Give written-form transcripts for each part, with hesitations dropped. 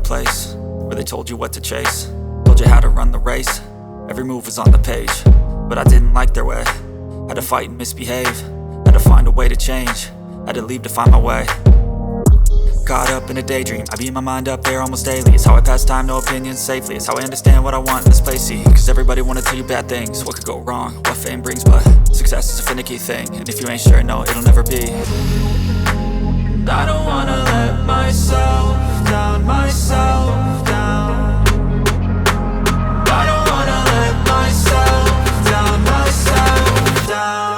place where they told you what to chase, told you how to run the race. Every move was on the page, but I didn't like their way. Had to fight and misbehave, had to find a way to change, had to leave to find my way. Caught up in a daydream, I beat my mind up there almost daily. It's how I pass time, no opinions safely. It's how I understand what I want in this place, see. Cause everybody wanna tell you bad things, what could go wrong, what fame brings. But success is a finicky thing, and if you ain't sure, no, it'll never be. I don't wanna let myself down, myself down. I don't wanna let myself down, myself down.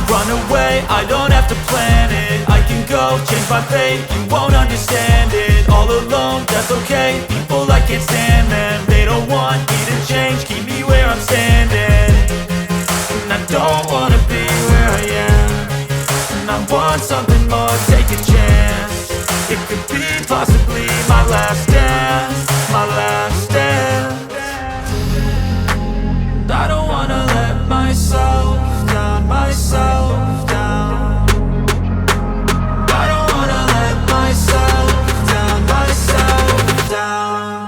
Run away, I don't have to plan it. I can go, change my fate, you won't understand it. All alone, that's okay, people I can't stand them. They don't want me to change, keep me where I'm standing. And I don't wanna be where I am, and I want something more, take a chance. It could be possibly my last dance, my last dance. I don't wanna let myself down, myself down. I don't wanna let myself down, myself down.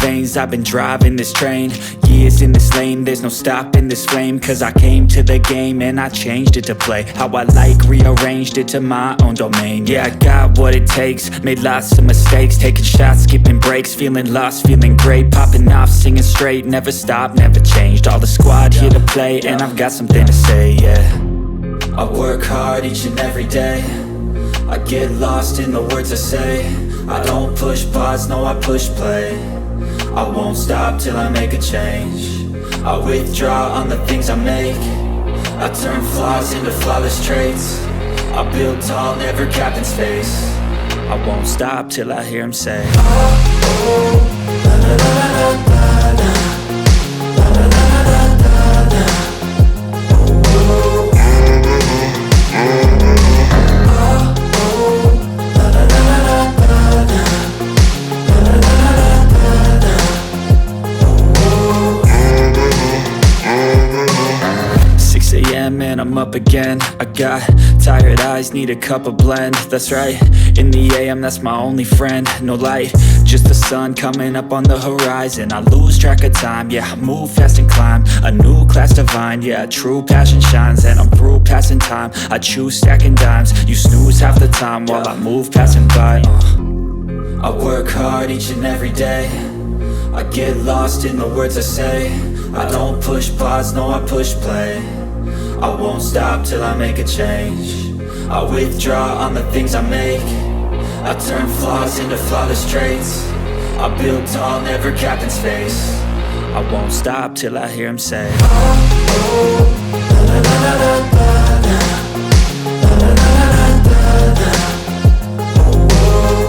veins, I've been driving this train. Years in this lane, there's no stopping this flame. Cause I came to the game and I changed it to play how I like, rearranged it to my own domain. Yeah, I got what it takes, made lots of mistakes, taking shots, skipping breaks, feeling lost, feeling great, popping off, singing straight, never stopped, never changed. All the squad here to play and I've got something to say, yeah. I work hard each and every day, I get lost in the words I say. I don't push pause, no I push play. I won't stop till I make a change. I withdraw on the things I make. I turn flaws into flawless traits. I build tall, never capped in space. I won't stop till I hear him say, oh, oh, la la la la la la. And I'm up again. I got tired eyes, need a cup of blend. That's right, in the AM, that's my only friend. No light, just the sun coming up on the horizon. I lose track of time, yeah, I move fast and climb a new class divine, yeah, true passion shines. And I'm through passing time, I choose stacking dimes. You snooze half the time while I move passing by. I work hard each and every day, I get lost in the words I say. I don't push pause, no I push play. I won't stop till I make a change. I withdraw on the things I make. I turn flaws into flawless traits. I build tall, never capped in space. I won't stop till I hear him say, oh, oh, la la la la la la. La la la la la la. Oh, oh.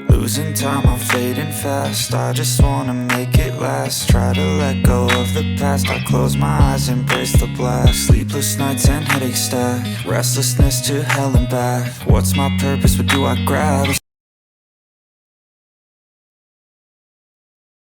Losing time, I'm fading fast. I just wanna make it last. Try to let go of the past. I close my eyes, embrace the blast. Sleepless nights and headaches stack. Restlessness to hell and back. What's my purpose? What do I grab?